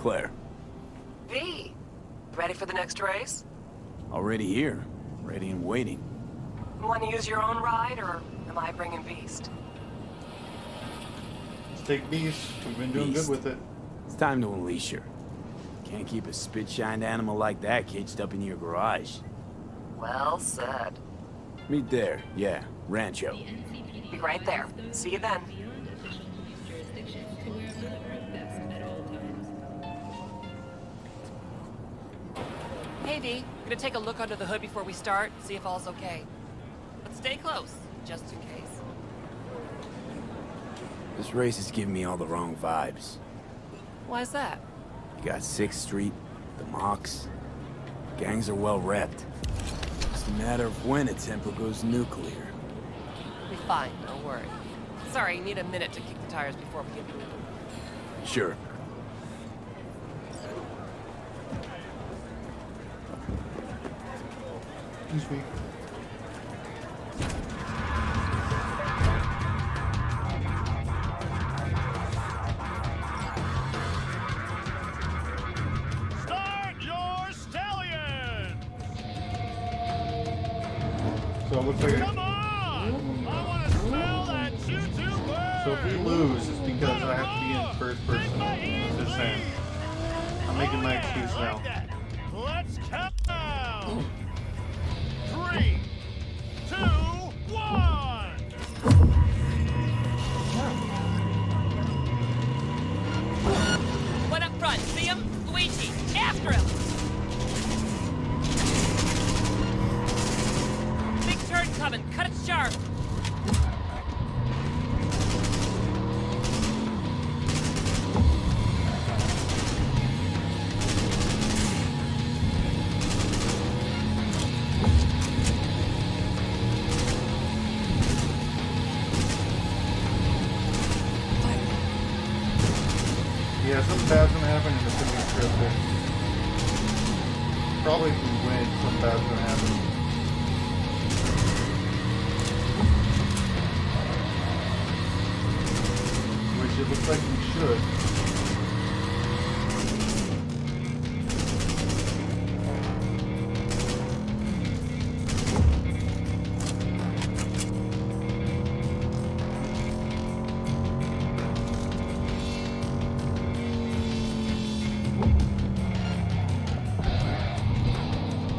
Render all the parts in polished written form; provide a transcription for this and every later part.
Claire. V, ready for the next race? Already here. Ready and waiting. Want to use your own ride, or am I bringing Beast? Let's take Beast. We've been doing Beast. good with it. It's time to unleash her. Can't keep a spit-shined animal like that caged up in your garage. Well said. Meet there. Yeah, Rancho. Be right there. See you then. Hey V, gonna take a look under the hood before we start, see if all's okay. But stay close, just in case. This race is giving me all the wrong vibes. Why's that? You got 6th Street, the Mox. Gangs are well repped. It's a matter of when a tempo goes nuclear. We'll be fine, don't worry. Sorry, need a minute to kick the tires before we get moving. Sure. Excuse me. Start your stallion! So it looks like Come on! I want to smell that choo-choo bird! so if we lose, it's because I have to be in first person. Just saying. I'm making my excuse now. Let's count down! 3, 2, 1! One up front, see him? Luigi, after him! Big turn coming, cut it sharp! Yeah, something bad's gonna happen and it's gonna be scripted. Probably if we win, something bad's gonna happen. Which it looks like we should.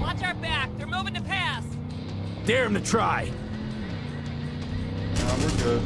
Watch our back, they're moving to pass! Dare him to try! Nah, we're good.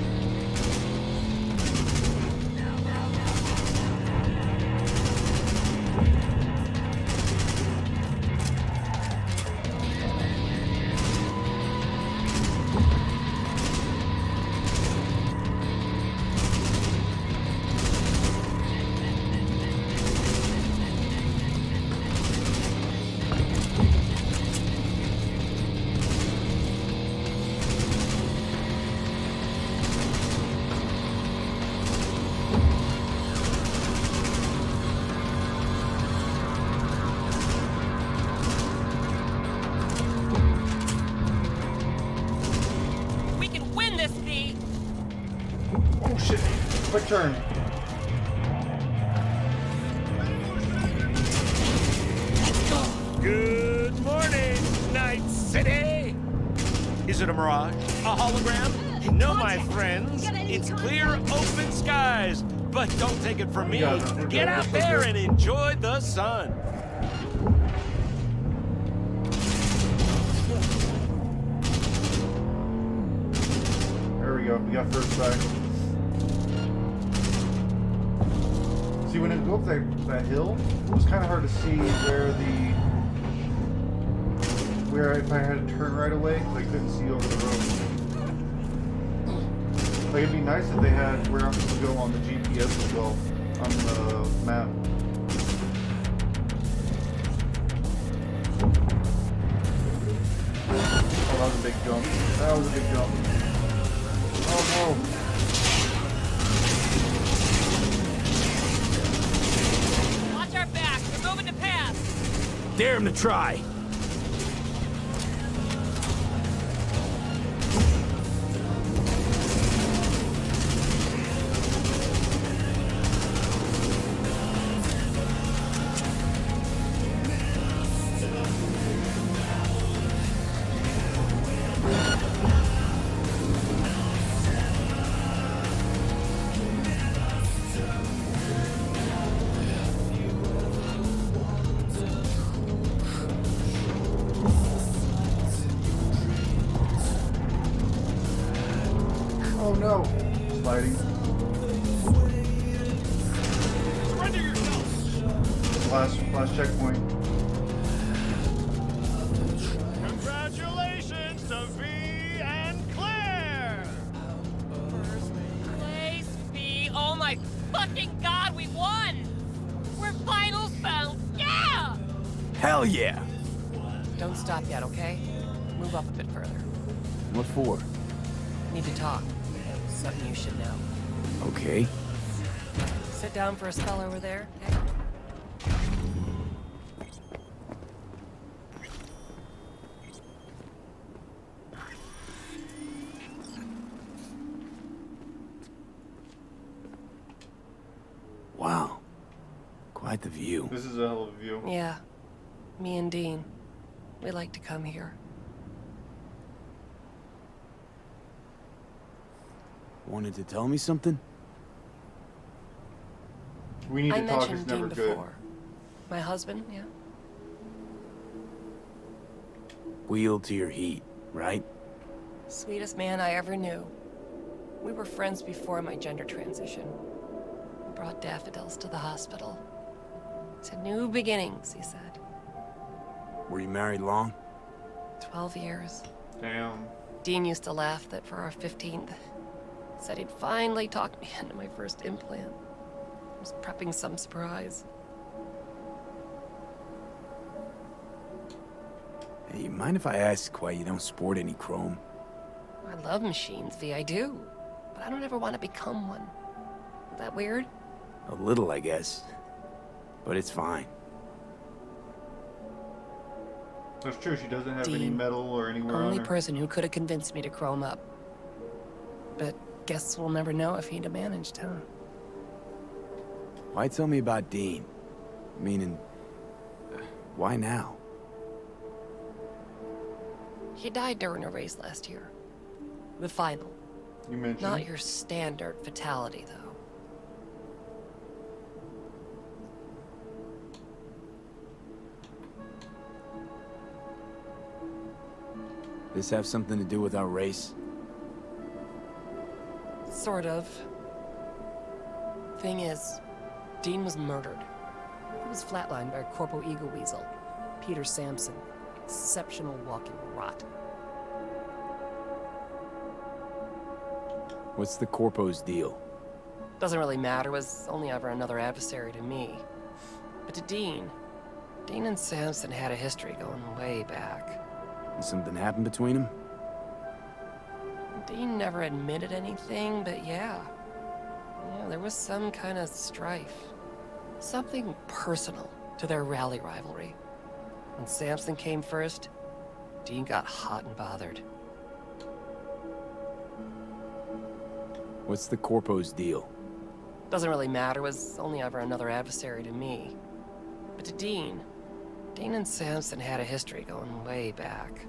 We can win this, V! Oh shit! Quick turn. Good morning, Night City! Is it a mirage? A hologram? No, my friends. It's clear, open skies. But don't take it from me. Get out there and enjoy the sun. There we go. We got first back. See, when it go up that hill, it was kind of hard to see where if I had to turn right away, 'cause I couldn't see over the road. Like, it'd be nice if they had where I'm supposed to go on the GPS as well, on the map. Oh, that was a big jump. That was a big jump. Oh no. Watch our back, they're moving to pass! Dare him to try! Oh no! Sliding. Surrender yourself! Last checkpoint. Congratulations to V and Claire! First place, V. Oh my fucking god, we won! We're finals bound. Yeah! Hell yeah! Don't stop yet, okay? Move up a bit further. What for? Need to talk. Something you should know. Okay. Sit down for a spell over there, okay? Wow. Quite the view. This is a hell of a view. Yeah. Me and Dean. We like to come here. Wanted to tell me something? We need I to talk. It's mentioned never Dean good. before. My husband, yeah? Wheel to your heat, right? Sweetest man I ever knew. We were friends before my gender transition. He brought daffodils to the hospital. To new beginnings, he said. Were you married long? 12 years. Damn. Dean used to laugh that for our 15th, said he'd finally talked me into my first implant. I was prepping some surprise. Hey, mind if I ask why you don't sport any chrome? I love machines, V, I do. But I don't ever want to become one. Is that weird? A little, I guess. But it's fine. That's true. She doesn't have any Dean, metal or anywhere on only her. person who could have convinced me to chrome up. But guess we'll never know if he'd have managed, huh? Why tell me about Dean? Meaning, why now? He died during a race last year. The final. You mentioned. Not your standard fatality, though. This have something to do with our race? Sort of. Thing is, Dean was murdered. He was flatlined by a Corpo Eagle Weasel, Peter Sampson. Exceptional walking rot. What's the Corpo's deal? Doesn't really matter, was only ever another adversary to me. But to Dean and Sampson had a history going way back. And something happened between them? Dean never admitted anything, but yeah. Yeah, there was some kind of strife. Something personal to their rally rivalry. When Sampson came first, Dean got hot and bothered. What's the Corpo's deal? Doesn't really matter, was only ever another adversary to me. But to Dean and Sampson had a history going way back.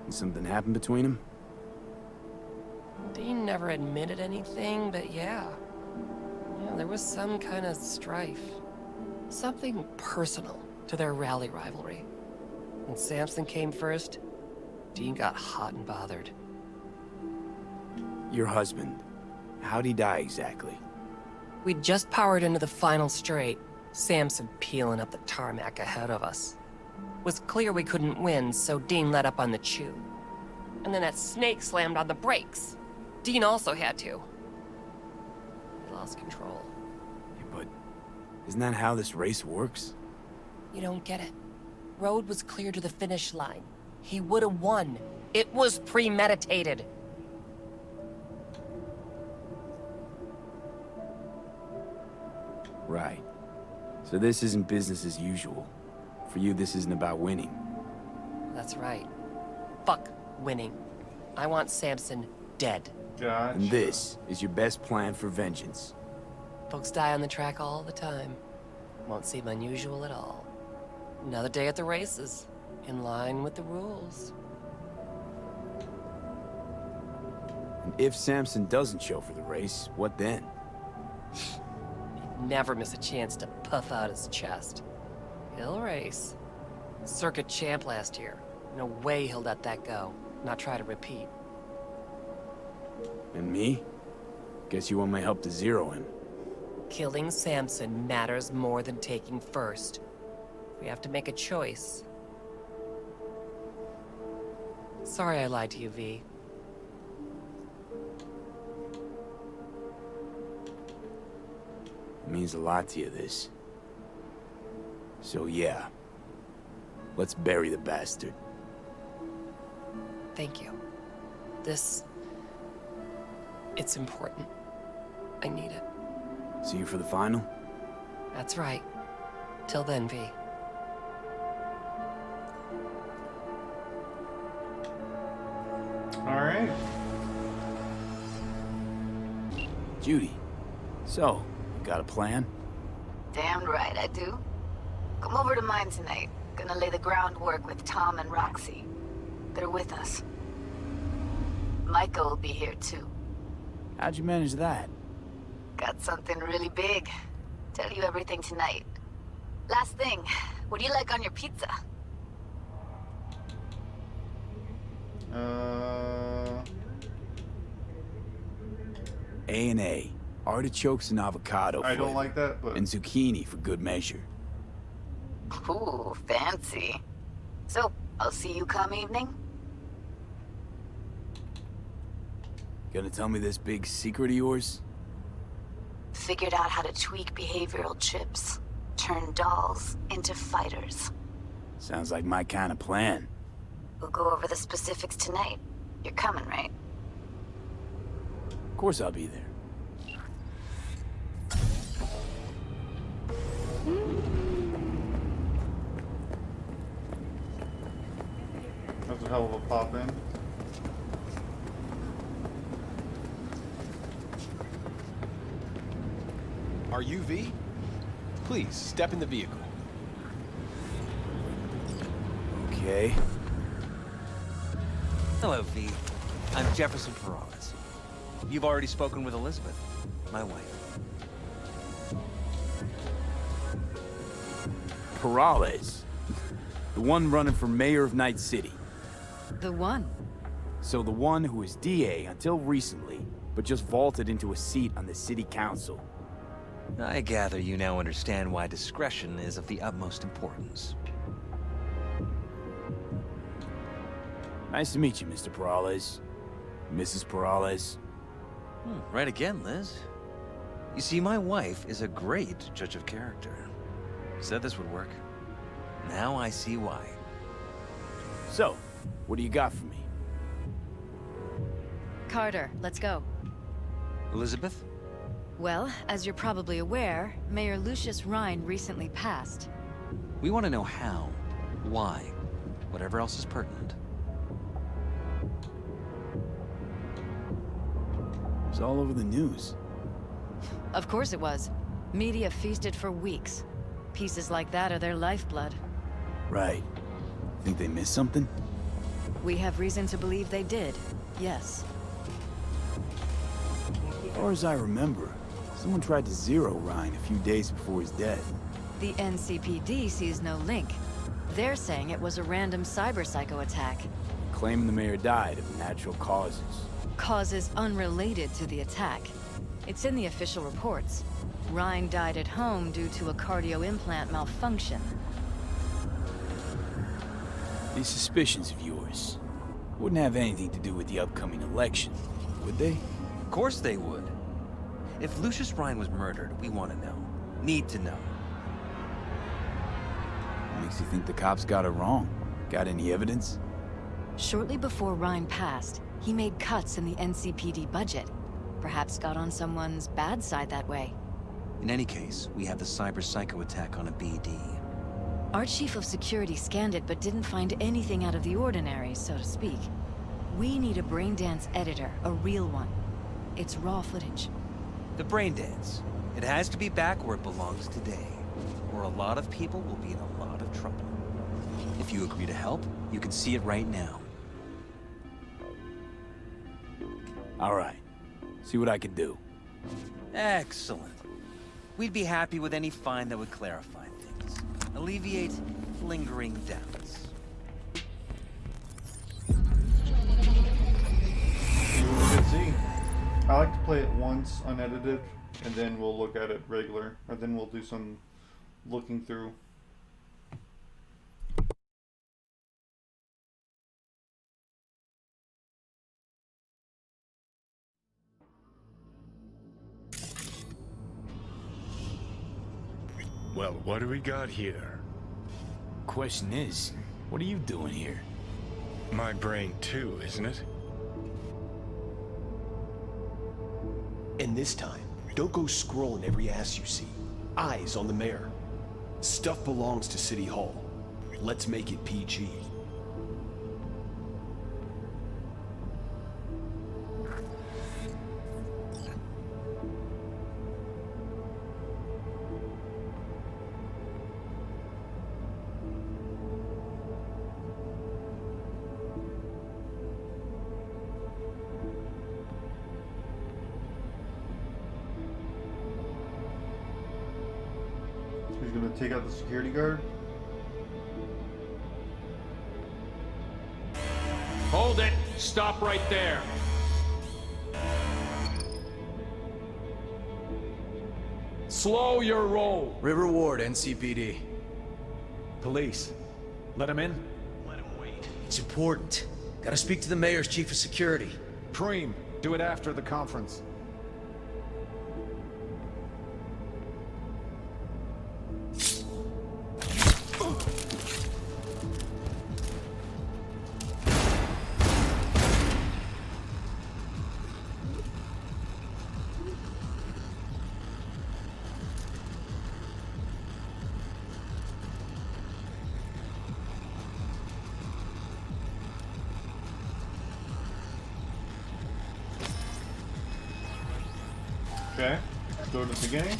And something happened between them? Dean never admitted anything, but yeah. Yeah, there was some kind of strife. Something personal to their rally rivalry. When Sampson came first, Dean got hot and bothered. Your husband. How'd he die exactly? We'd just powered into the final straight, Sampson peeling up the tarmac ahead of us. Was clear we couldn't win, so Dean let up on the chew. And then that snake slammed on the brakes. Dean also had to. He lost control. Yeah, but isn't that how this race works? You don't get it. Road was clear to the finish line. He would have won. It was premeditated. Right. So this isn't business as usual. For you, this isn't about winning. That's right. Fuck winning. I want Sampson dead. Gotcha. And this is your best plan for vengeance. Folks die on the track all the time. Won't seem unusual at all. Another day at the races. In line with the rules. And if Sampson doesn't show for the race, what then? He'd never miss a chance to puff out his chest. He'll race. Circuit champ last year. No way he'll let that go. Not try to repeat. And me? Guess you want my help to zero him. Killing Samson matters more than taking first. We have to make a choice. Sorry I lied to you, V. It means a lot to you, this. So yeah. Let's bury the bastard. Thank you. It's important. I need it. See you for the final? That's right. Till then, V. Alright. Judy. So, you got a plan? Damn right I do. Come over to mine tonight. Gonna lay the groundwork with Tom and Roxy. They're with us. Micah will be here too. How'd you manage that? Got something really big. Tell you everything tonight. Last thing, what do you like on your pizza? A&A. Artichokes and avocado I don't flavor. like that, but... And zucchini for good measure. Ooh, fancy. So, I'll see you come evening? Gonna tell me this big secret of yours? Figured out how to tweak behavioral chips. Turn dolls into fighters. Sounds like my kind of plan. We'll go over the specifics tonight. You're coming, right? Of course I'll be there. That's a hell of a pop in. Are you V? Please, step in the vehicle. Okay. Hello, V. I'm Jefferson Peralez. You've already spoken with Elizabeth, my wife. Peralez. The one running for mayor of Night City. The one. So the one who was DA until recently, but just vaulted into a seat on the city council. I gather you now understand why discretion is of the utmost importance. Nice to meet you, Mr. Peralez. Mrs. Peralez. Right again, Liz. You see, my wife is a great judge of character. Said this would work. Now I see why. So, what do you got for me? Carter, let's go. Elizabeth? Well, as you're probably aware, Mayor Lucius Rhine recently passed. We want to know how, why, whatever else is pertinent. It's all over the news. Of course it was. Media feasted for weeks. Pieces like that are their lifeblood. Right. Think they missed something? We have reason to believe they did, yes. As far as I remember, someone tried to zero Ryan a few days before his death. The NCPD sees no link. They're saying it was a random cyber-psycho attack. Claiming the mayor died of natural causes. Causes unrelated to the attack. It's in the official reports. Rhine died at home due to a cardio implant malfunction. These suspicions of yours wouldn't have anything to do with the upcoming election, would they? Of course they would. If Lucius Rhine was murdered, we want to know. Need to know. Makes you think the cops got it wrong. Got any evidence? Shortly before Rhine passed, he made cuts in the NCPD budget. Perhaps got on someone's bad side that way. In any case, we have the cyber-psycho attack on a BD. Our chief of security scanned it but didn't find anything out of the ordinary, so to speak. We need a braindance editor, a real one. It's raw footage. The brain dance. It has to be back where it belongs today, or a lot of people will be in a lot of trouble. If you agree to help, you can see it right now. All right. See what I can do. Excellent. We'd be happy with any find that would clarify things. Alleviate lingering doubts. See what we could see. I like to play it one once unedited, and then we'll look at it regular, or then we'll do some looking through. Well, what do we got here? Question is, what are you doing here? My brain too, isn't it? And this time, don't go scrolling every ass you see. Eyes on the mayor. Stuff belongs to City Hall. Let's make it PG. He's gonna take out the security guard. Hold it! Stop right there! Slow your roll! River Ward, NCPD. Police. Let him in? Let him wait. It's important. Gotta speak to the mayor's chief of security. Preem, do it after the conference. Okay, go to the beginning.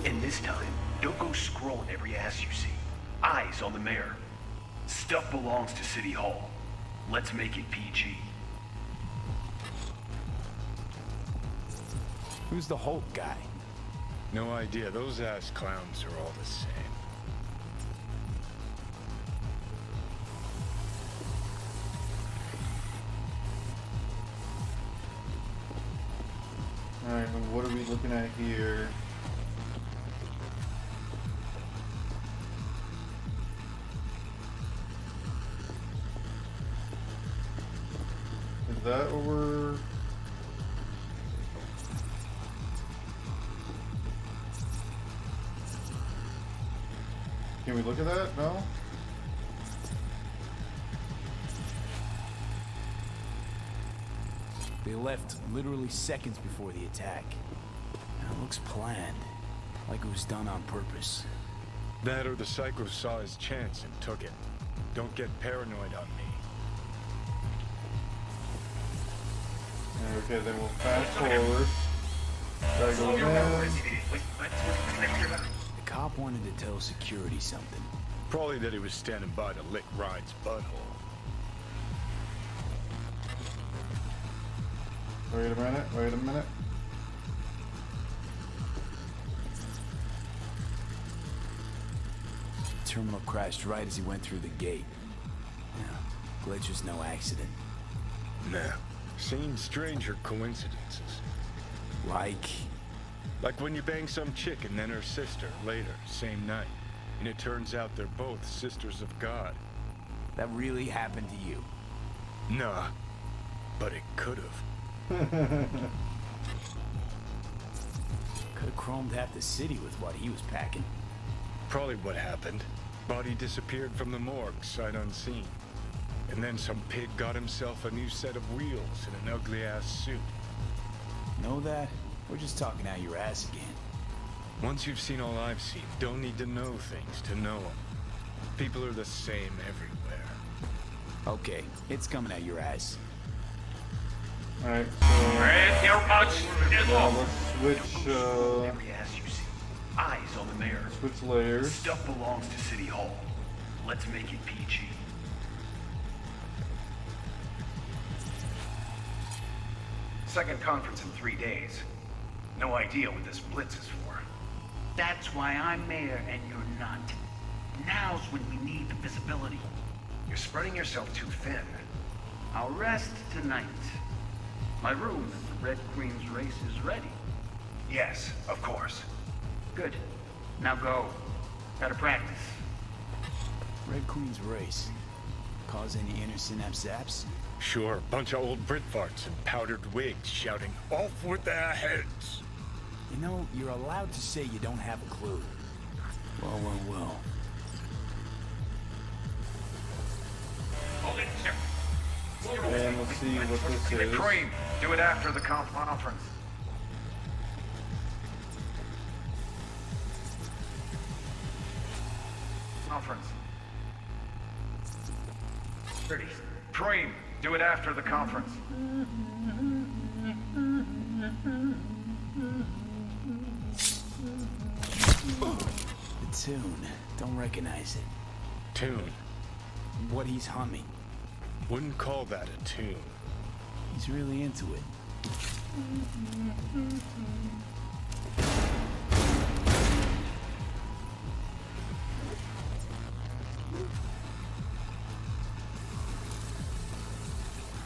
And this time, don't go scrolling every ass you see. Eyes on the mayor. Stuff belongs to City Hall. Let's make it PG. Who's the Hulk guy? No idea. Those ass clowns are all the same. Alright, and what are we looking at here? Is that what we're... Can we look at that? No? They left literally seconds before the attack. Now, it looks planned, like it was done on purpose. That or the Psycho saw his chance and took it. Don't get paranoid on me. Okay, then we'll fast forward. Gotta go in. The cop wanted to tell security something. Probably that he was standing by to lick Ryan's butthole. Wait a minute, wait a minute. The terminal crashed right as he went through the gate. Yeah, glitch was no accident. Nah. Seen stranger coincidences. Like when you bang some chick and then her sister later, same night. And it turns out they're both sisters of God. That really happened to you? Nah, but it could've. Could've chromed half the city with what he was packing. Probably what happened. Body disappeared from the morgue, sight unseen. And then some pig got himself a new set of wheels and an ugly-ass suit. Know that? We're just talking out your ass again. Once you've seen all I've seen, don't need to know things to know them. People are the same everywhere. Okay, it's coming out your ass. Alright, so... Yeah, let's switch, Every ass you see. Eyes on the mayor. switch layers. Stuff belongs to City Hall. Let's make it PG. Second conference in 3 days. No idea what this blitz is for. That's why I'm mayor and you're not. Now's when we need the visibility. You're spreading yourself too thin. I'll rest tonight. My room Red Queen's race is ready. Yes, of course. Good. Now go. Gotta practice. Red Queen's race. Cause any inner synapse zaps? Sure, bunch of old Brit farts in powdered wigs shouting, "Off with their heads!" You know, you're allowed to say you don't have a clue. Well. And let's see what this is. Cream, do it after the conference. Cream, do it after the conference. The tune. Don't recognize it. Tune. What he's humming. Wouldn't call that a tune. He's really into it.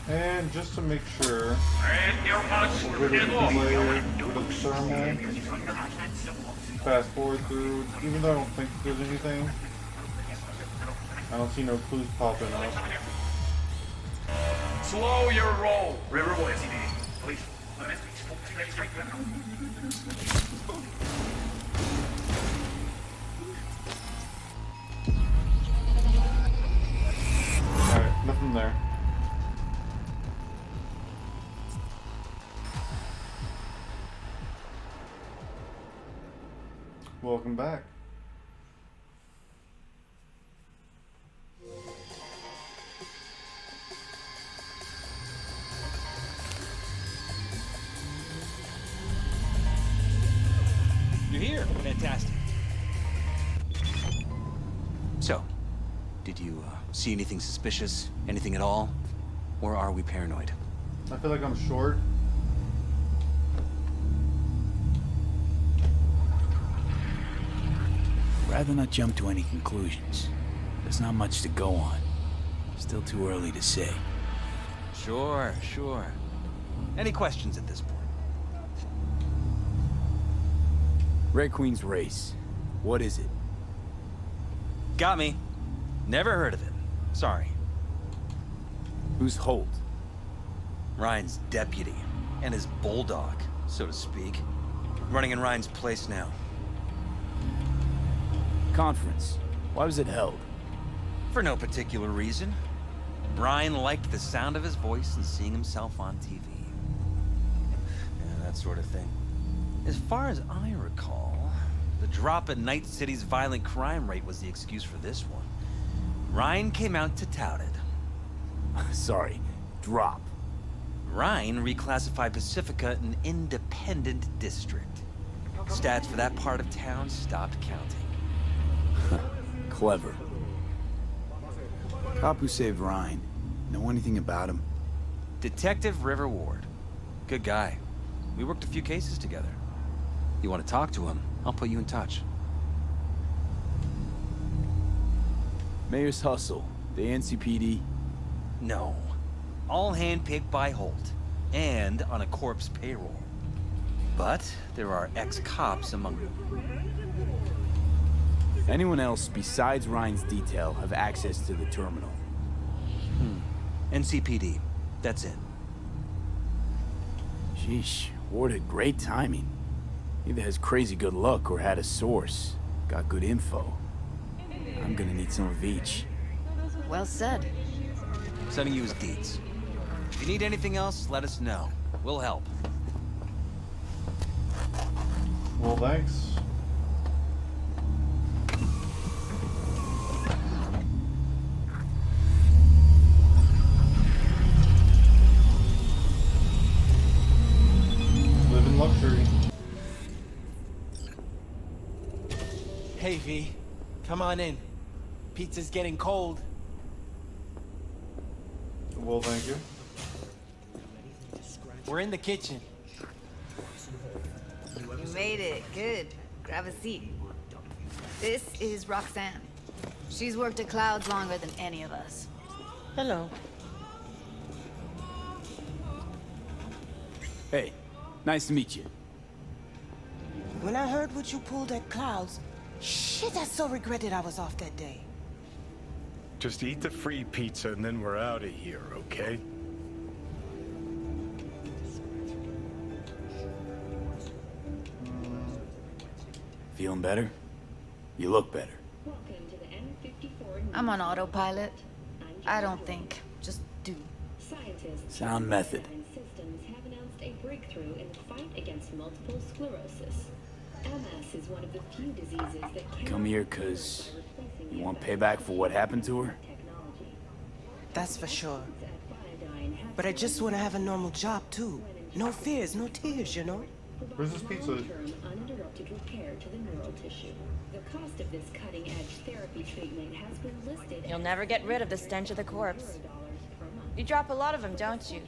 And just to make sure, And you must we'll go to the delay, go to the thermal, fast forward through, even though I don't think there's anything. I don't see no clues popping up. slow your roll. River Boy, SCP. Police. Alright, nothing there. Welcome back. You're here. Fantastic. So, did you see anything suspicious? Anything at all? Or are we paranoid? I feel like I'm short. Rather not jump to any conclusions. There's not much to go on. Still too early to say. Sure. Any questions at this point? Red Queen's race. What is it? Got me. Never heard of it. Sorry. Who's Holt? Ryan's deputy. And his bulldog, so to speak. Running in Ryan's place now. Conference. Why was it held? For no particular reason. Ryan liked the sound of his voice and seeing himself on TV. Yeah, that sort of thing. As far as I recall, the drop in Night City's violent crime rate was the excuse for this one. Ryan came out to tout it. Sorry, drop. Ryan reclassified Pacifica an independent district. Stats for that part of town stopped counting. Clever. Cop who saved Ryan. Know anything about him? Detective River Ward. Good guy. We worked a few cases together. You want to talk to him, I'll put you in touch. Mayor's hustle. The NCPD? No. All handpicked by Holt. And on a corpse payroll. But there are ex-cops among them. Anyone else besides Ryan's detail have access to the terminal? NCPD. That's it. Sheesh. Ward had great timing. Either has crazy good luck or had a source. Got good info. I'm gonna need some of each. Well said. Sending you his deeds. If you need anything else, let us know. We'll help. Well, thanks. Live in luxury. Hey, V. Come on in. Pizza's getting cold. Well, thank you. We're in the kitchen. You made it. Good. Grab a seat. This is Roxanne. She's worked at Clouds longer than any of us. Hello. Hey, nice to meet you. When I heard what you pulled at Clouds, shit, I so regretted I was off that day. Just eat the free pizza and then we're out of here, okay? Feeling better? You look better. I'm on autopilot. I don't think. Just do. Sound method. Systems have announced a breakthrough in the fight against multiple sclerosis. MS is one of the few diseases that Come here 'cause you want payback for what happened to her? That's for sure. But I just want to have a normal job, too. No fears, no tears, you know? Where's this pizza? uninterrupted repair to the neural tissue. The cost of this cutting-edge therapy treatment has been listed. You'll never get rid of the stench of the corpse. You drop a lot of them, don't you?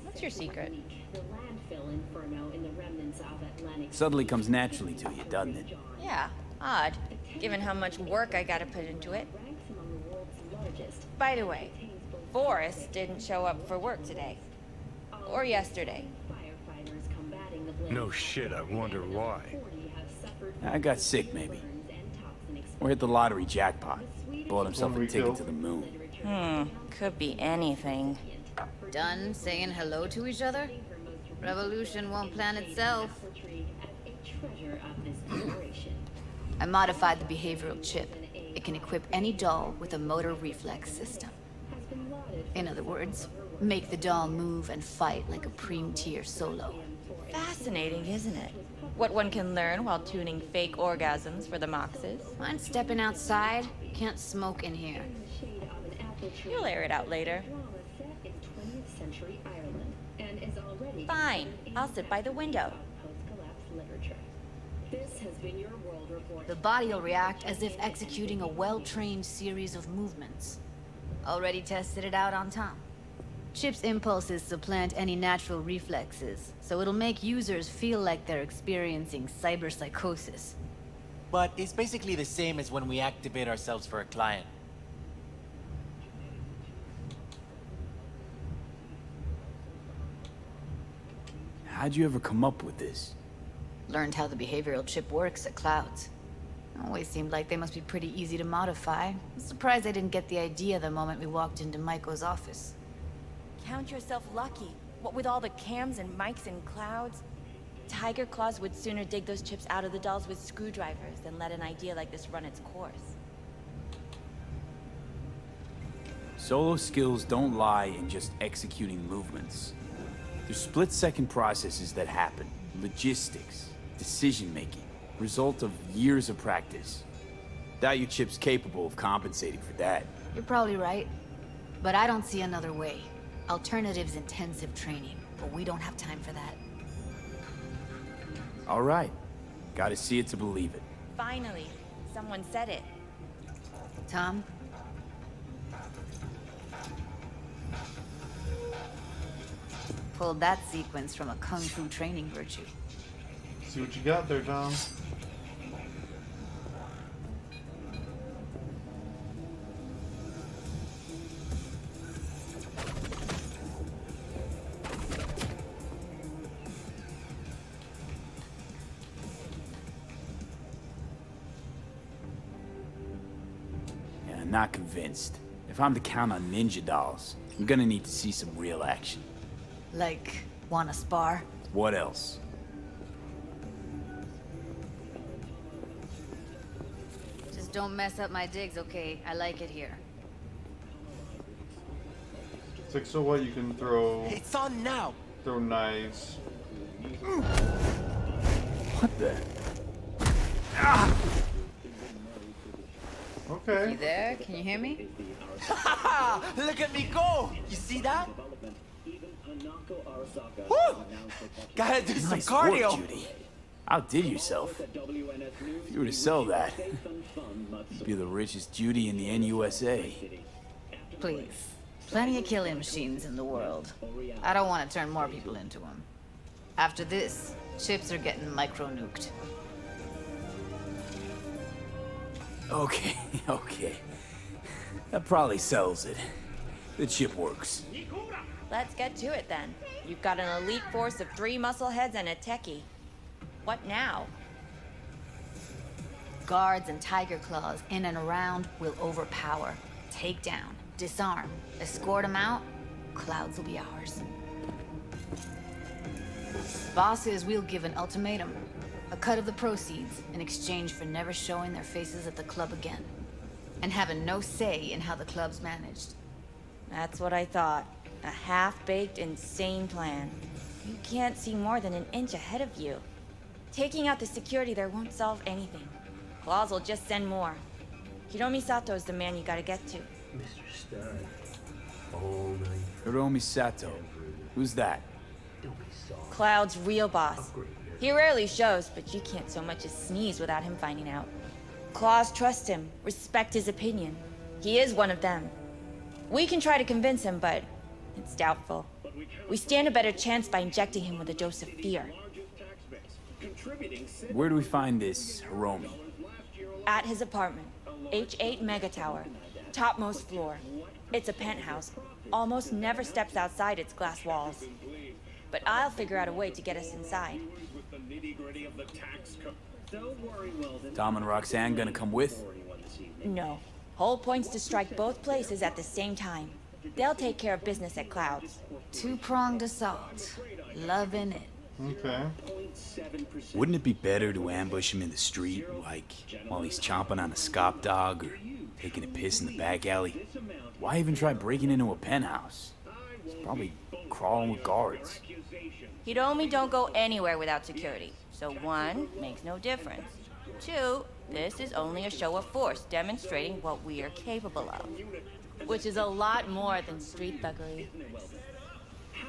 What's your secret? The landfill inferno in the remnants of Atlantic. Suddenly comes naturally to you, doesn't it? Yeah, odd, given how much work I gotta put into it. By the way, Forrest didn't show up for work today. Or yesterday. No shit, I wonder why. I got sick, maybe. Or hit the lottery jackpot. Bought himself a ticket to the moon. Could be anything. Done saying hello to each other? Revolution won't plan itself. I modified the behavioral chip. It can equip any doll with a motor reflex system. In other words, make the doll move and fight like a Preem-tier solo. Fascinating, isn't it? What one can learn while tuning fake orgasms for the Moxes. Mind stepping outside? Can't smoke in here. You'll air it out later. Fine, I'll sit by the window. The body will react as if executing a well-trained series of movements. Already tested it out on Tom. Chip's impulses supplant any natural reflexes, so it'll make users feel like they're experiencing cyberpsychosis. But it's basically the same as when we activate ourselves for a client. How'd you ever come up with this? Learned how the behavioral chip works at Clouds. Always seemed like they must be pretty easy to modify. I'm surprised I didn't get the idea the moment we walked into Maiko's office. Count yourself lucky. What with all the cams and mics and Clouds? Tiger Claws would sooner dig those chips out of the dolls with screwdrivers than let an idea like this run its course. Solo skills don't lie in just executing movements. There's split-second processes that happen. Logistics, decision-making, result of years of practice. Doubt your chip's capable of compensating for that. You're probably right. But I don't see another way. Alternative's intensive training, but we don't have time for that. All right. Gotta see it to believe it. Finally, someone said it. Tom? Pulled that sequence from a kung fu training virtue. See what you got there, Tom. Yeah, I'm not convinced. If I'm to count on ninja dolls, I'm gonna need to see some real action. Like, wanna spar? What else? Just don't mess up my digs, okay? I like it here. It's like, so what? You can throw... It's on now! Throw knives. What the? Okay. You there? Can you hear me? Look at me go! You see that? Woo! Gotta do some Nice cardio! work, Judy. Outdid yourself. If you were to sell that, you'd be the richest Judy in the NUSA. Please. Plenty of killing machines in the world. I don't want to turn more people into them. After this, chips are getting micro-nuked. Okay, okay. That probably sells it. The chip works. Let's get to it then. You've got an elite force of 3 muscleheads and a techie. What now? Guards and tiger claws in and around will overpower, take down, disarm, escort them out. Clouds will be ours. Bosses, we'll give an ultimatum. A cut of the proceeds in exchange for never showing their faces at the club again. And having no say in how the club's managed. That's what I thought. A half-baked, insane plan. You can't see more than an inch ahead of you. Taking out the security there won't solve anything. Claws will just send more. Hiromi Sato is the man you gotta get to. Mr. Stein. All night. Hiromi Sato. Who's that? Cloud's real boss. He rarely shows, but you can't so much as sneeze without him finding out. Claws trust him, respect his opinion. He is one of them. We can try to convince him, but it's doubtful. We stand a better chance by injecting him with a dose of fear. Where do we find this Hiromi? At his apartment, H8 Mega Tower, topmost floor. It's a penthouse, almost never steps outside its glass walls. But I'll figure out a way to get us inside. Tom and Roxanne gonna come with? No. Whole point's to strike both places at the same time. They'll take care of business at Clouds. Two-pronged assault. Loving it. Okay. Wouldn't it be better to ambush him in the street, like while he's chomping on a scop dog or taking a piss in the back alley? Why even try breaking into a penthouse? He's probably crawling with guards. Hiromi don't go anywhere without security. So 1, makes no difference. 2, this is only a show of force demonstrating what we are capable of. Which is a lot more than street thuggery.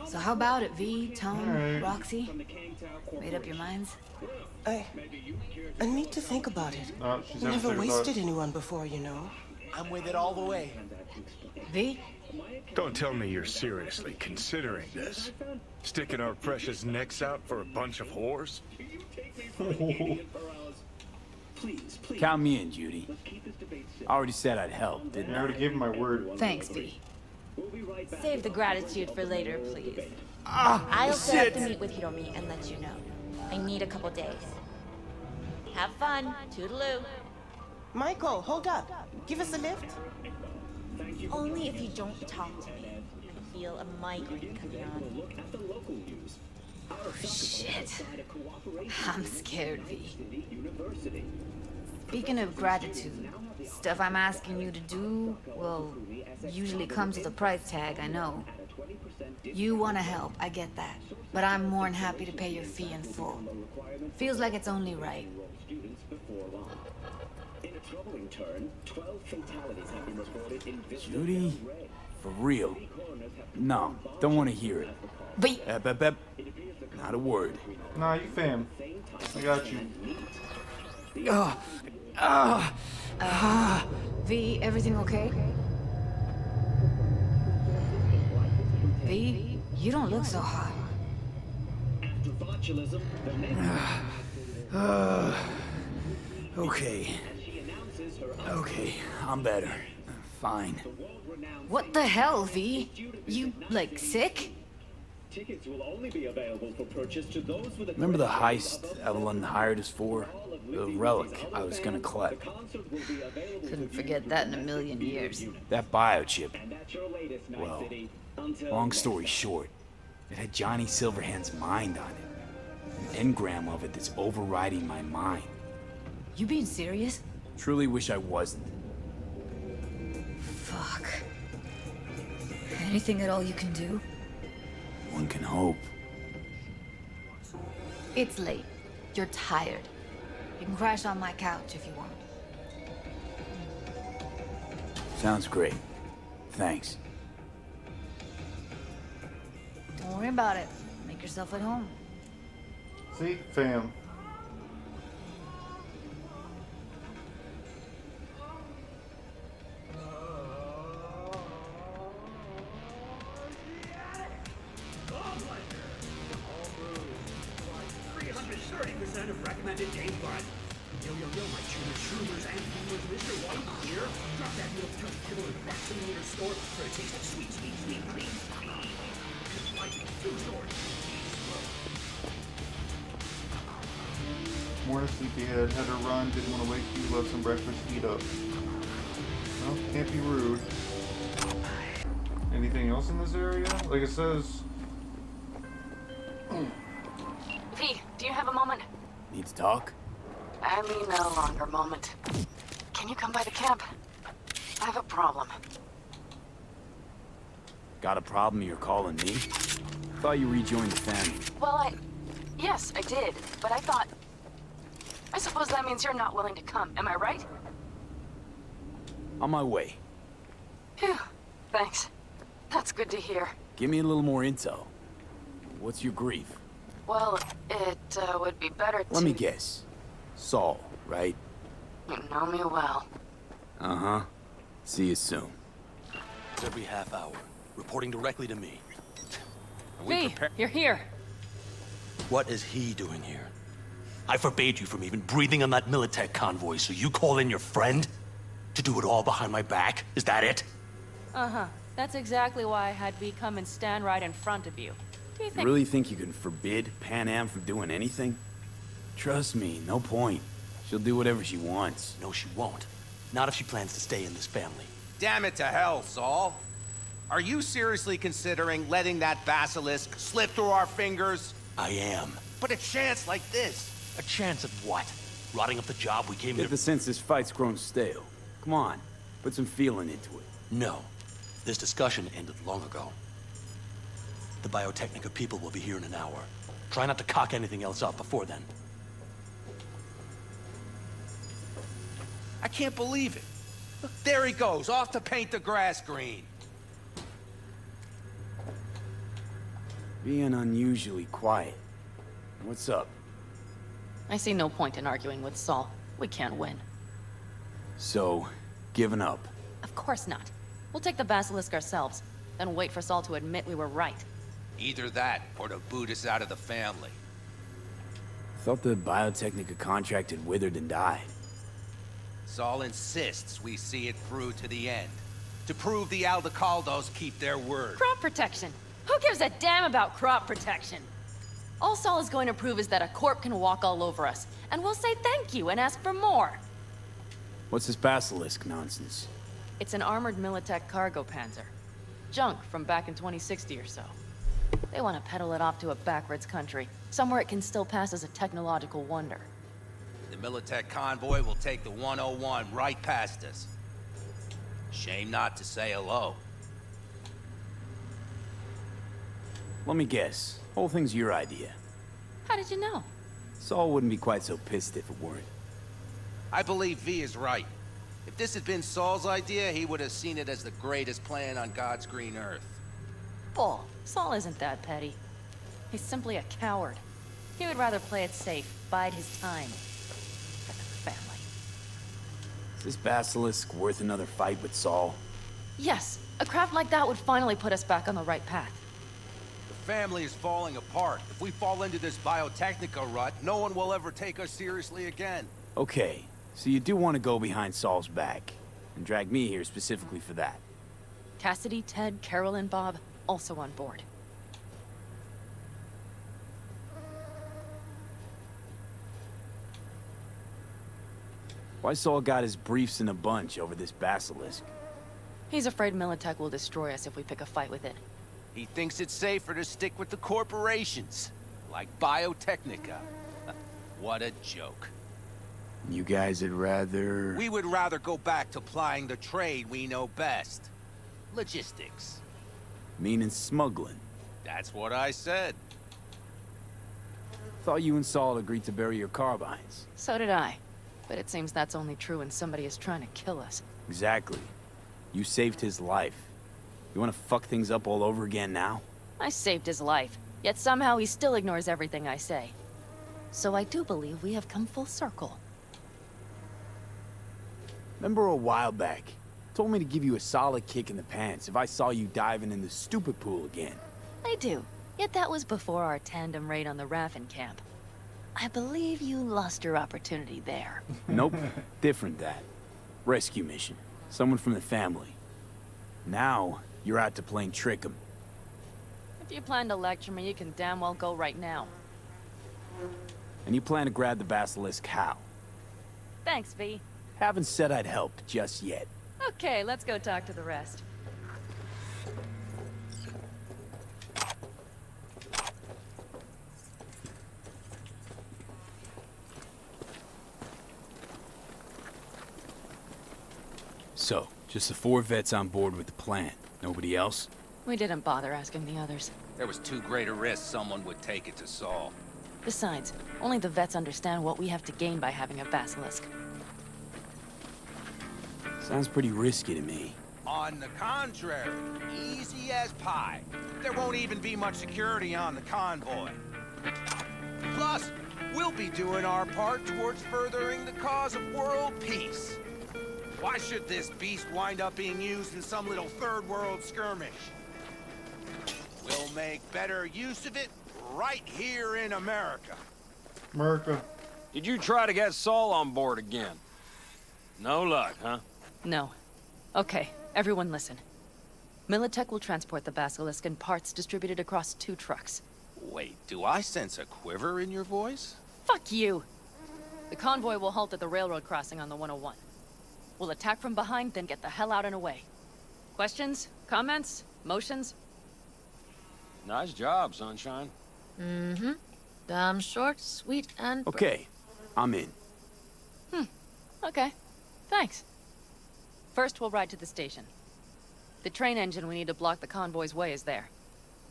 So how about it, V, Tom, Roxy? Made up your minds? I need to think about it. She's Never wasted anyone before, you know. I'm with it all the way. V? Don't tell me you're seriously considering this. Sticking our precious necks out for a bunch of whores? Count me in, Judy. I already said I'd help, didn't I? I already gave him my word. Thanks, V. Save the gratitude for later, please. I'll set up the meet with Hiromi and let you know. I need a couple days. Have fun. Toodaloo. Michael, hold up. Give us a lift. Only if you don't talk to me. I feel a migraine coming on. Oh, shit. I'm scared, V. Speaking of gratitude, stuff I'm asking you to do, well, usually comes with a price tag, I know. You want to help, I get that. But I'm more than happy to pay your fee in full. Feels like it's only right. Judy? For real? No, don't want to hear it. But not a word. Nah, you fam. I got you. V, everything okay? V, you don't look so hot. Okay. Okay, I'm better. Fine. What the hell, V? You, like, sick? Tickets will only be available for purchase to those with a Remember the heist Evelyn hired us for? The relic I was gonna collect. Couldn't forget that in a million years. That biochip. Well, long story short, it had Johnny Silverhand's mind on it. An engram of it that's overriding my mind. You being serious? Truly wish I wasn't. Fuck. Anything at all you can do? One can hope. It's late. You're tired. You can crash on my couch if you want. Sounds great. Thanks. Don't worry about it. Make yourself at home. See, fam. Of recommended game fun. Yo, my tuners, shroomers, and gamers, Mr. White here. Drop that milk toast kibble in the proximity store for a taste of sweet, sweet, sweet cream. weren't a sleepyhead, had her run, didn't want to wake you, left some breakfast, eat up. Well, can't be rude. Anything else in this area? Like it says... V, do you have a moment? Need to talk? I mean a longer moment. Can you come by the camp? I have a problem. Got a problem you're calling me? Thought you rejoined the family. Well, yes, I did, but I thought... I suppose that means you're not willing to come, am I right? On my way. Phew, thanks. That's good to hear. Give me a little more intel. What's your grief? Well, it would be better to... Let me guess. Saul, right? You know me well. Uh-huh. See you soon. It's every half hour, reporting directly to me. V, you're here. What is he doing here? I forbade you from even breathing on that Militech convoy, so you call in your friend? To do it all behind my back? Is that it? Uh-huh. That's exactly why I had V come and stand right in front of you. Do you You think... really think you can forbid Pan Am from doing anything? Trust me, no point. She'll do whatever she wants. No, she won't. Not if she plans to stay in this family. Damn it to hell, Saul. Are you seriously considering letting that basilisk slip through our fingers? I am. But a chance like this. A chance at what? Rotting up the job we came here... Get the sense this fight's grown stale. Come on, put some feeling into it. No. This discussion ended long ago. The Biotechnica people will be here in an hour. Try not to cock anything else up before then. I can't believe it. Look, there he goes, off to paint the grass green. Being unusually quiet. What's up? I see no point in arguing with Saul. We can't win. So, giving up. Of course not. We'll take the basilisk ourselves, then wait for Saul to admit we were right. Either that, or to boot us out of the family. Thought the Biotechnica contract had withered and died. Saul insists we see it through to the end. To prove the Aldecaldos keep their word. Crop protection! Who gives a damn about crop protection? All Saul is going to prove is that a corp can walk all over us, and we'll say thank you and ask for more. What's this basilisk nonsense? It's an armored Militech cargo panzer. Junk from back in 2060 or so. They want to peddle it off to a backwards country, somewhere it can still pass as a technological wonder. The Militech convoy will take the 101 right past us. Shame not to say hello. Let me guess. Whole thing's your idea. How did you know? Saul wouldn't be quite so pissed if it weren't. I believe V is right. If this had been Saul's idea, he would have seen it as the greatest plan on God's green earth. Bull. Saul isn't that petty. He's simply a coward. He would rather play it safe, bide his time. For the family. Is this basilisk worth another fight with Saul? Yes, a craft like that would finally put us back on the right path. The family is falling apart. If we fall into this Biotechnica rut, no one will ever take us seriously again. Okay, so you do want to go behind Saul's back, and drag me here specifically for that. Cassidy, Ted, Carol, and Bob, also on board. Why Saul got his briefs in a bunch over this basilisk? He's afraid Militech will destroy us if we pick a fight with it. He thinks it's safer to stick with the corporations, like Biotechnica. What a joke. You guys would rather... We would rather go back to plying the trade we know best. Logistics. Meaning smuggling. That's what I said. Thought you and Saul agreed to bury your carbines. So did I. But it seems that's only true when somebody is trying to kill us. Exactly. You saved his life. You want to fuck things up all over again now? I saved his life, yet somehow he still ignores everything I say. So I do believe we have come full circle. Remember a while back, told me to give you a solid kick in the pants if I saw you diving in the stupid pool again. I do, yet that was before our tandem raid on the Raffin camp. I believe you lost your opportunity there. Nope, different that. Rescue mission. Someone from the family. Now, you're out to plain trick 'em. If you plan to lecture me, you can damn well go right now. And you plan to grab the Basilisk how? Thanks, V. Haven't said I'd help just yet. Okay, let's go talk to the rest. So, just the 4 vets on board with the plan. Nobody else? We didn't bother asking the others. There was too great a risk someone would take it to Saul. Besides, only the vets understand what we have to gain by having a basilisk. Sounds pretty risky to me. On the contrary, easy as pie. There won't even be much security on the convoy. Plus, we'll be doing our part towards furthering the cause of world peace. Why should this beast wind up being used in some little third world skirmish? We'll make better use of it right here in America. America. Did you try to get Saul on board again? No luck, huh? No. Okay, everyone listen. Militech will transport the Basilisk in parts distributed across 2 trucks. Wait, do I sense a quiver in your voice? Fuck you! The convoy will halt at the railroad crossing on the 101. We'll attack from behind, then get the hell out and away. Questions? Comments? Motions? Nice job, Sunshine. Mm-hmm. Damn short, sweet, and... Okay, I'm in. Okay. Thanks. First, we'll ride to the station. The train engine we need to block the convoy's way is there.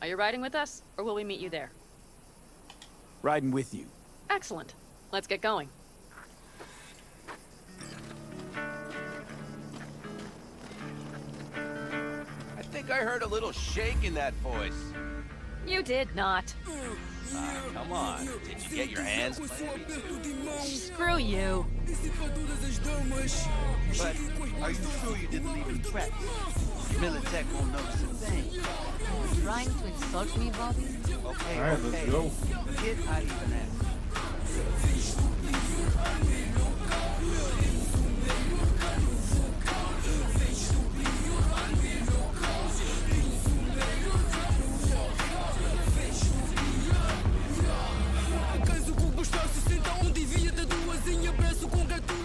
Are you riding with us, or will we meet you there? Riding with you. Excellent. Let's get going. I think I heard a little shake in that voice. You did not. Come on. Did you get your hands? Screw you. But are you sure you didn't leave him trapped? Militech won't notice a thing. Trying to insult me, Bobby? Okay, Alright, let's go. Kid, I even asked.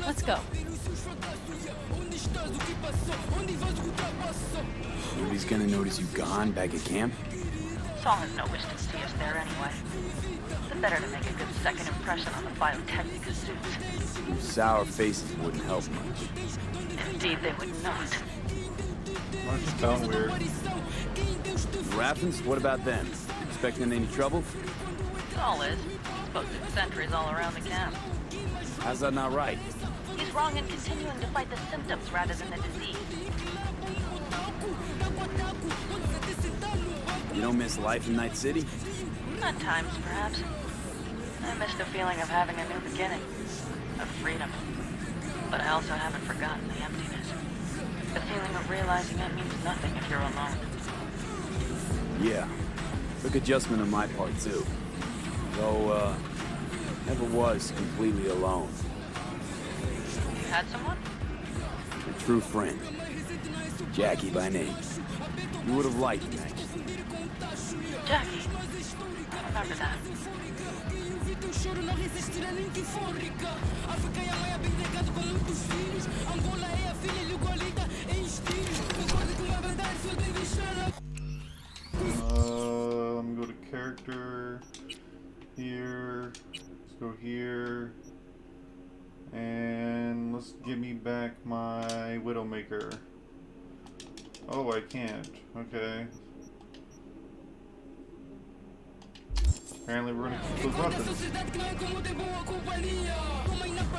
Let's go. Nobody's gonna notice you gone back at camp? Saul has no wish to see us there anyway. It's better to make a good second impression on the Biotechnica suits. Your sour faces wouldn't help much. Indeed, they would not. Why don't you sound weird? The Raffins, what about them? Expecting any trouble? Saul is. Posted sentries all around the camp. How's that not right? He's wrong in continuing to fight the symptoms rather than the disease. You don't miss life in Night City? At times, perhaps. I miss the feeling of having a new beginning. Of freedom. But I also haven't forgotten the emptiness. The feeling of realizing it means nothing if you're alone. Yeah. Took adjustment on my part, too. Though, never was completely alone. You had someone? A true friend. Jackie by name. You would have liked him, actually. Jackie. I remember that. Let me go to character. Here. Let's go here. And let's give me back my Widowmaker. Oh, I can't. Okay. Apparently we're gonna keep those weapons.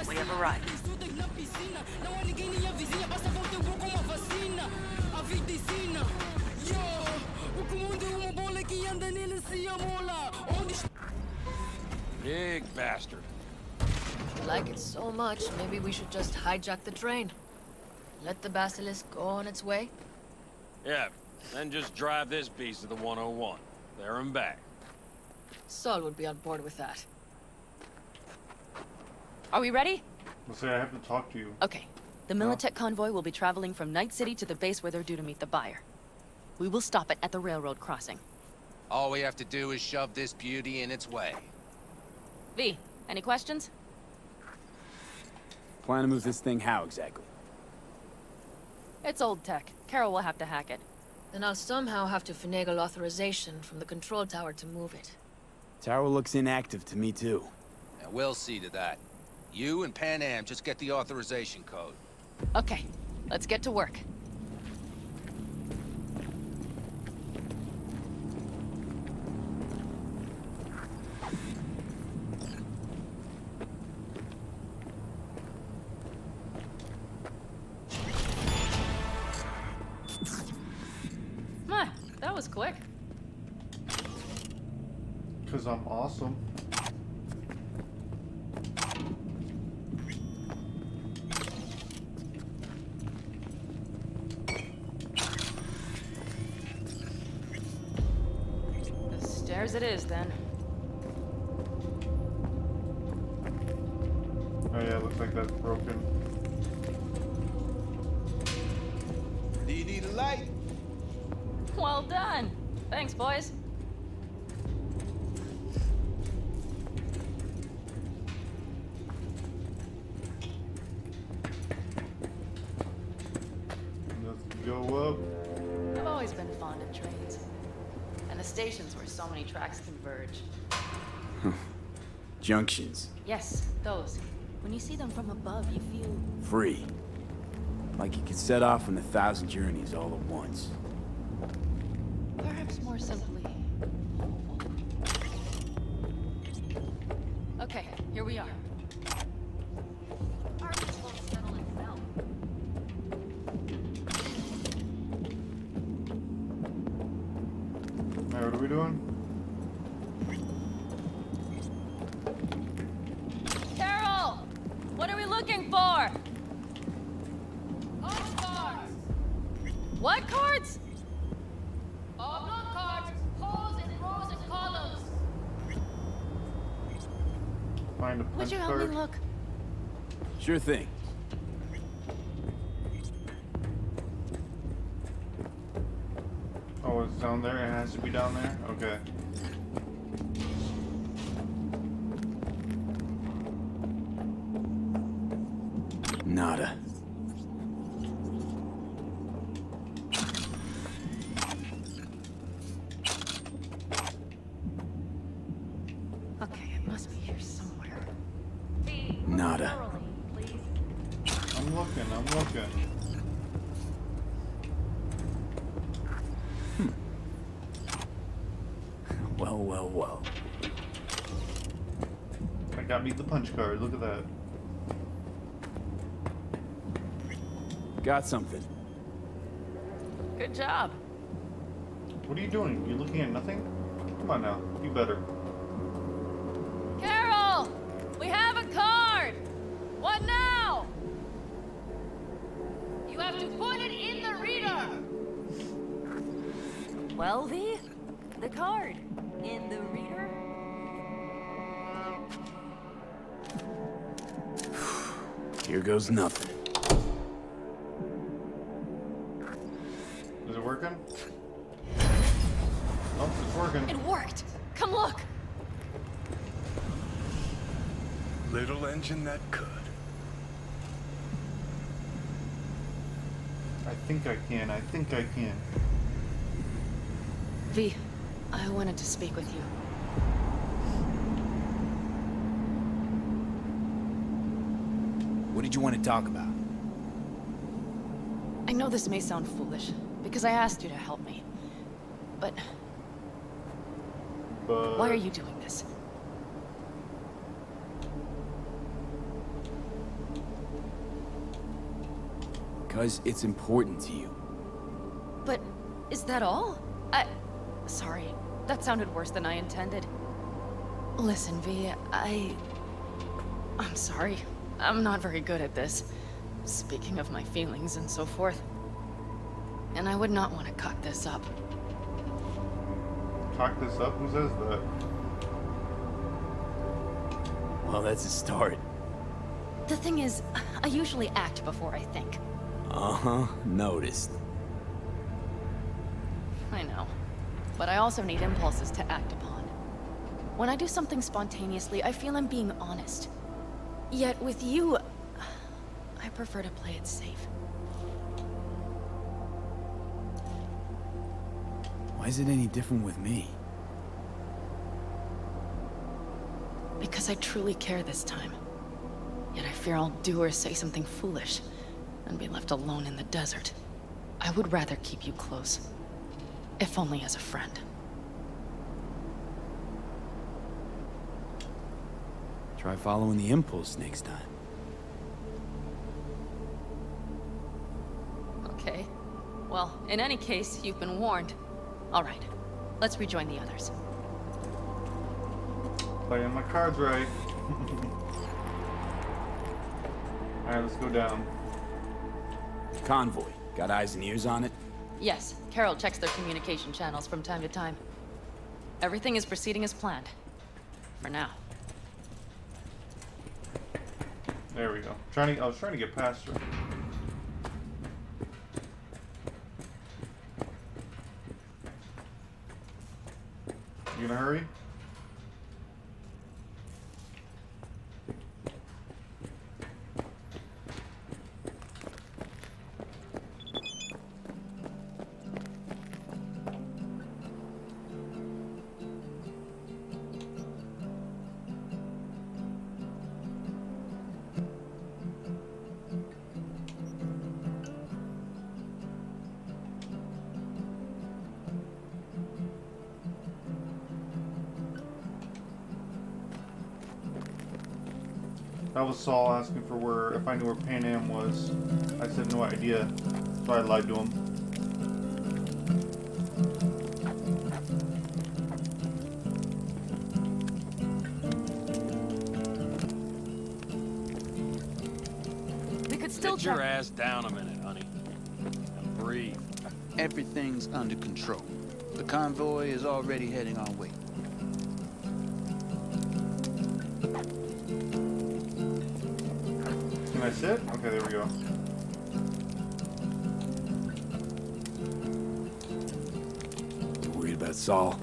We have arrived. Big bastard. You like it so much, maybe we should just hijack the train. Let the Basilisk go on its way. Yeah, then just drive this beast to the 101. There and back. Saul would be on board with that. Are we ready? Let's say I have to talk to you. Okay. The Militech convoy will be traveling from Night City to the base where they're due to meet the buyer. We will stop it at the railroad crossing. All we have to do is shove this beauty in its way. V, Any questions? Plan to move this thing how exactly? It's old tech. Carol will have to hack it. Then I'll somehow have to finagle authorization from the control tower to move it. Tower looks inactive to me too. Yeah, we'll see to that. You and Pan Am just get the authorization code. Okay, let's get to work. That was quick. Because I'm awesome. The stairs it is, then. Oh yeah, looks like that's broken. Do you need a light? Well done. Thanks, boys. Let's go up. I've always been fond of trains. And the stations where so many tracks converge. Junctions. Yes, those. When you see them from above, you feel... Free. Like you could set off on 1,000 journeys all at once. Perhaps more simply... Okay, here we are. Alright, what are we doing? Carol! What are we looking for? Cards! What cards? Oblong cards, holes in rows and columns. Find a punch Would you help card. me look? Sure thing. Oh, it's down there? It has to be down there? Okay. Nada. Okay, it must be here somewhere. Nada. I'm looking. Well. I got me the punch card. Look at that. Got something. Good job. What are you doing? You looking at nothing? Come on now. You better. Carol! We have a card! What now? You have to put it in the reader. Well, V? The card. In the reader? Here goes nothing. Is it working? Oh, it's working. It worked! Come look! Little engine that could. I think I can. V, I wanted to speak with you. What did you want to talk about? I know this may sound foolish, because I asked you to help me. But... why are you doing this? Because it's important to you. But is that all? Sorry, that sounded worse than I intended. Listen, V, I'm sorry. I'm not very good at this. Speaking of my feelings and so forth. And I would not want to cock this up. Cock this up? Who says that? Well, that's a start. The thing is, I usually act before I think. Uh-huh, noticed. I know. But I also need impulses to act upon. When I do something spontaneously, I feel I'm being honest. Yet with you, I prefer to play it safe. Why is it any different with me? Because I truly care this time. Yet I fear I'll do or say something foolish and be left alone in the desert. I would rather keep you close, if only as a friend. Try following the impulse next time. Okay. Well, in any case, you've been warned. All right, let's rejoin the others. Playing my cards right. Alright, let's go down. Convoy. Got eyes and ears on it? Yes, Carol checks their communication channels from time to time. Everything is proceeding as planned. For now. There we go. I was trying to get past her. You in a hurry? That was Saul asking for if I knew where Pan Am was. I said no idea, so I lied to him. We could still Sit your ass down a minute, honey. And breathe. Everything's under control. The convoy is already heading our way. Can I sit? Okay, there we go. You worried about Saul?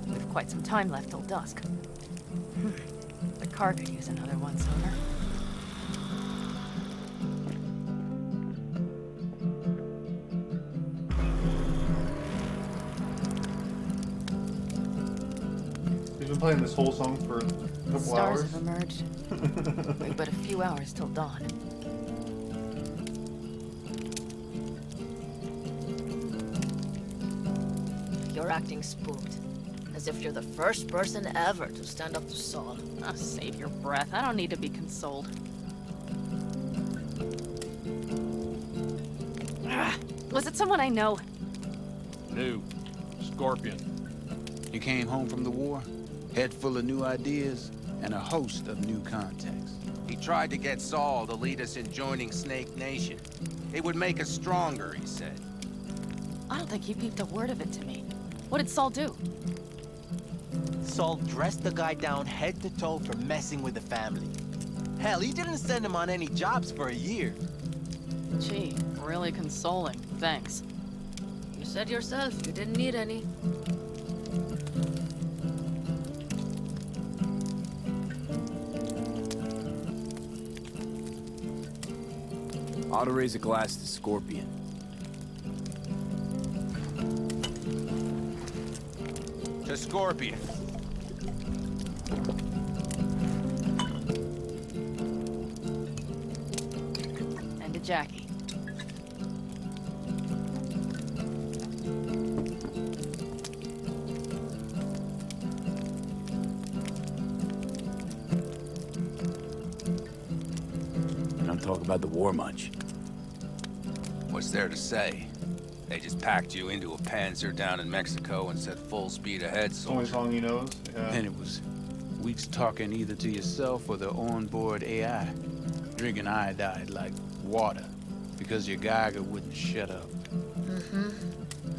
We've quite some time left till dusk. The car could use another once-over. He's been playing this whole song for a couple Stars hours. have emerged. We've but a few hours till dawn. You're acting spooked. As if you're the first person ever to stand up to Saul. Oh, save your breath. I don't need to be consoled. Was it someone I know? New. Scorpion. You came home from the war, head full of new ideas, and a host of new contacts. He tried to get Saul to lead us in joining Snake Nation. It would make us stronger, he said. I don't think he peeped a word of it to me. What did Saul do? Saul dressed the guy down head to toe for messing with the family. Hell, he didn't send him on any jobs for a year. Gee, really consoling. Thanks. You said yourself you didn't need any. Ought to raise a glass to Scorpion. To Scorpion. And to Jackie. We don't talk about the war much. What's there to say? They just packed you into a Panzer down in Mexico and said full speed ahead, Only soldier. song he knows. Yeah. And it was weeks talking either to yourself or the onboard AI, drinking iodide like water, because your Geiger wouldn't shut up. Mm-hmm.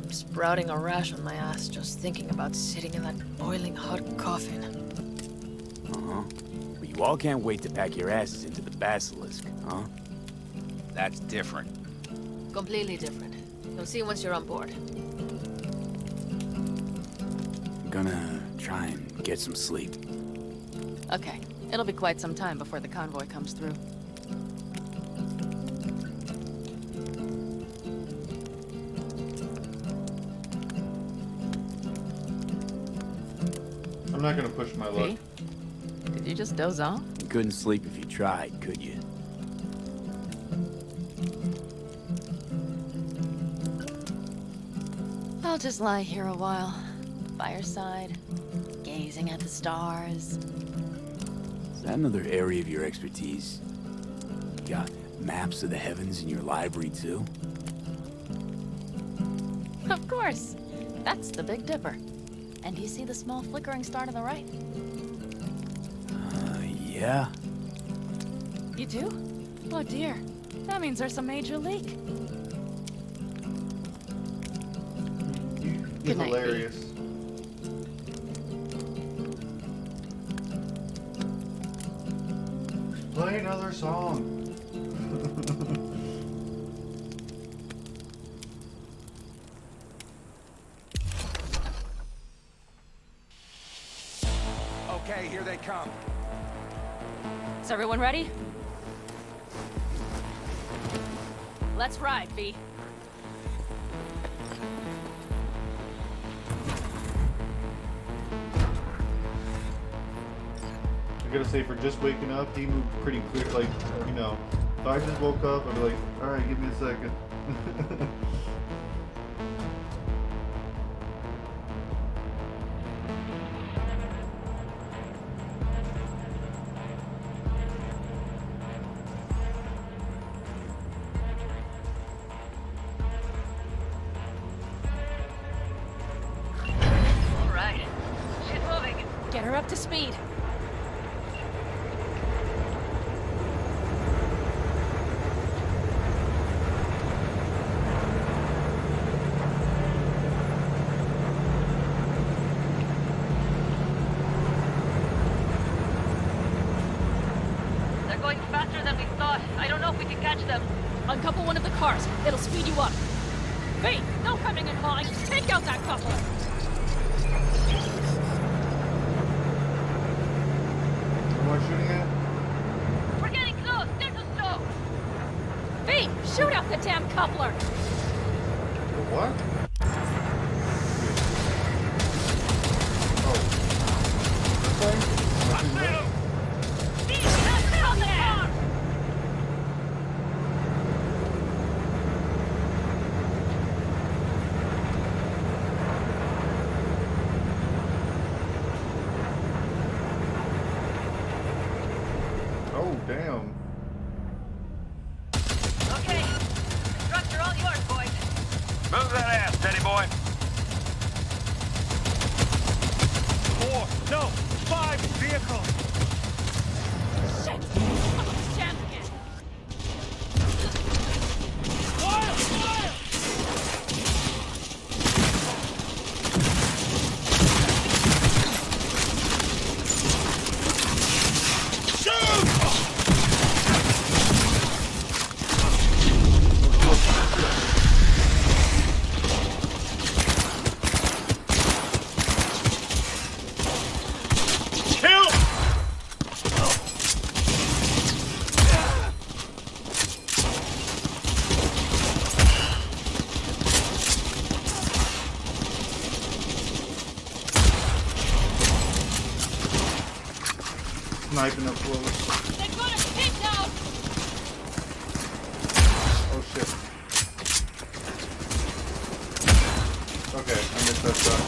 I'm sprouting a rash on my ass just thinking about sitting in that boiling hot coffin. Uh-huh. But you all can't wait to pack your asses into the basilisk, huh? That's different. Completely different. You'll see once you're on board. I'm gonna try and get some sleep. Okay, it'll be quite some time before the convoy comes through. I'm not gonna push my luck. Did you just doze off? You couldn't sleep if you tried, could you? I'll just lie here a while, by your side, gazing at the stars. Is that another area of your expertise? You got maps of the heavens in your library, too? Of course. That's the Big Dipper. And do you see the small flickering star to the right? Yeah. You do? Oh dear. That means there's a major leak. He's hilarious. Play another song. Okay, here they come. Is everyone ready? Let's ride, V. I gotta say, for just waking up, he moved pretty quick. Like, you know, if I just woke up, I'd be like, alright, give me a second. Alright. She's moving. Get her up to speed. They're going faster than we thought. I don't know if we can catch them. Uncouple one of the cars. It'll speed you up. V, no coming in line. Take out that couple. Am I shooting at? We're getting close. There's a stove. V, shoot out the damn coupler. What? Oh, damn. Okay. Trucks are all yours, boys. Move that ass, steady boy. 4, no, 5 vehicles. Shit! Jam again. Fire! Fire! Sniping up close. They got us pinned down. Oh shit. Okay, I missed that shot.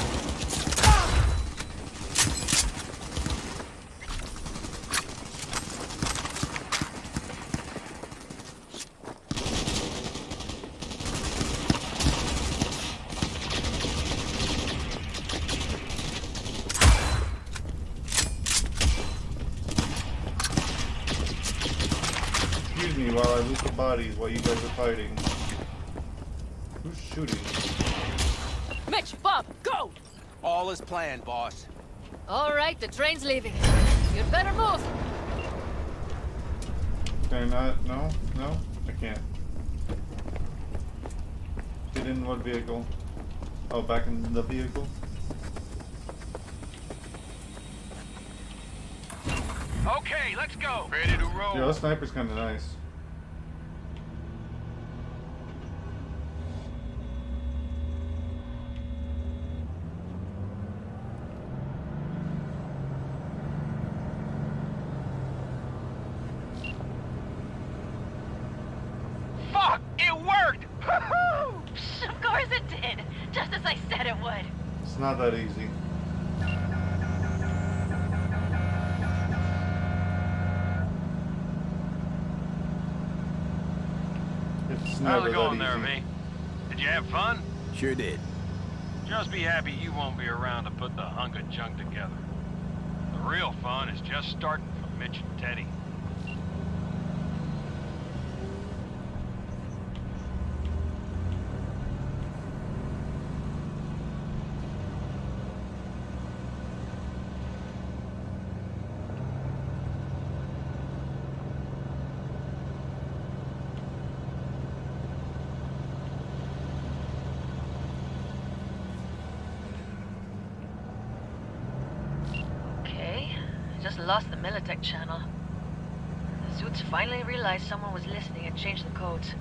Excuse me while I loot the bodies while you guys are fighting. Who's shooting? Mitch, Bob, go! All is planned, boss. All right, the train's leaving. You'd better move. Can I not? No? No? I can't. Get in what vehicle? Oh, back in the vehicle. Okay, let's go. Ready to roll. Yeah, that sniper's kind of nice. Fuck! It worked! Of course it did. Just as I said it would. It's not that easy. It's never How's it going that there, easy. V? Did you have fun? Sure did. Just be happy you won't be around to put the hunk of junk together. The real fun is just starting for Mitch and Teddy. Okay, I just lost the Militech channel. The suits finally realized someone was listening and changed the codes.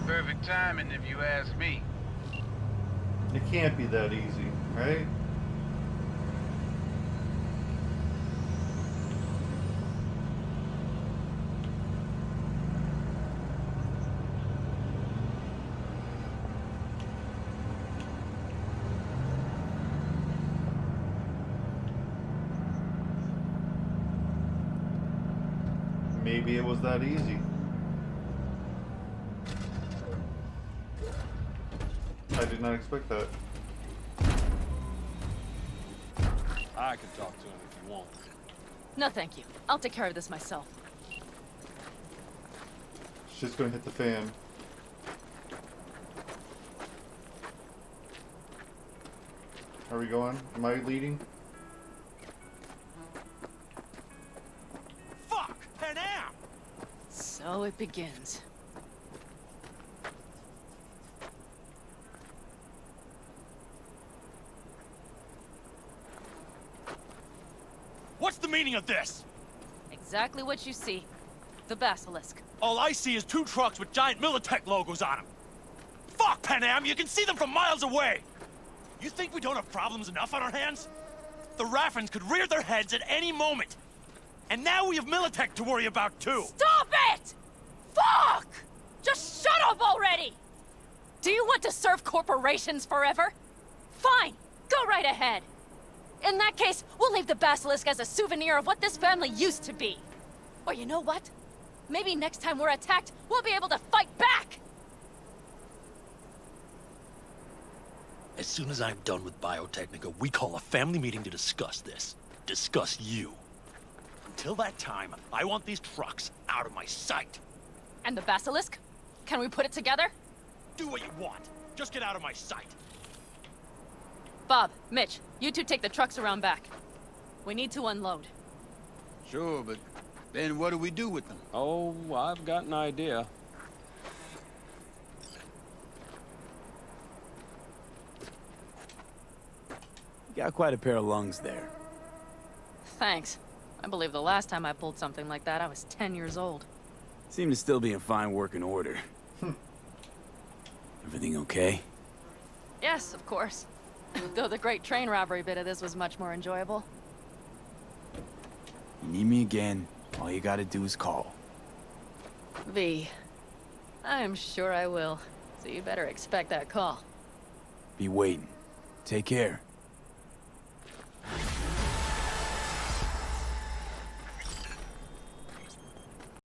Perfect timing, if you ask me. It can't be that easy, right? Maybe it was that easy. I did not expect that. I can talk to him if you want. No, thank you. I'll take care of this myself. Shit's gonna hit the fan. Are we going? Am I leading? Fuck! Pan Am! So it begins. What's the meaning of this? Exactly what you see. The Basilisk. All I see is 2 trucks with giant Militech logos on them. Fuck, Pan Am! You can see them from miles away! You think we don't have problems enough on our hands? The Raffens could rear their heads at any moment. And now we have Militech to worry about, too. Stop it! Fuck! Just shut up already! Do you want to serve corporations forever? Fine, go right ahead. In that case, we'll leave the Basilisk as a souvenir of what this family used to be. Or you know what? Maybe next time we're attacked, we'll be able to fight back! As soon as I'm done with Biotechnica, we call a family meeting to discuss this. Discuss you. Until that time, I want these trucks out of my sight. And the Basilisk? Can we put it together? Do what you want. Just get out of my sight. Bob, Mitch, you two take the trucks around back. We need to unload. Sure, but then what do we do with them? Oh, I've got an idea. You got quite a pair of lungs there. Thanks. I believe the last time I pulled something like that, I was 10 years old. Seem to still be in fine working order. Everything okay? Yes, of course. Though the great train robbery bit of this was much more enjoyable. You need me again, all you gotta do is call. V. I am sure I will. So you better expect that call. Be waiting. Take care.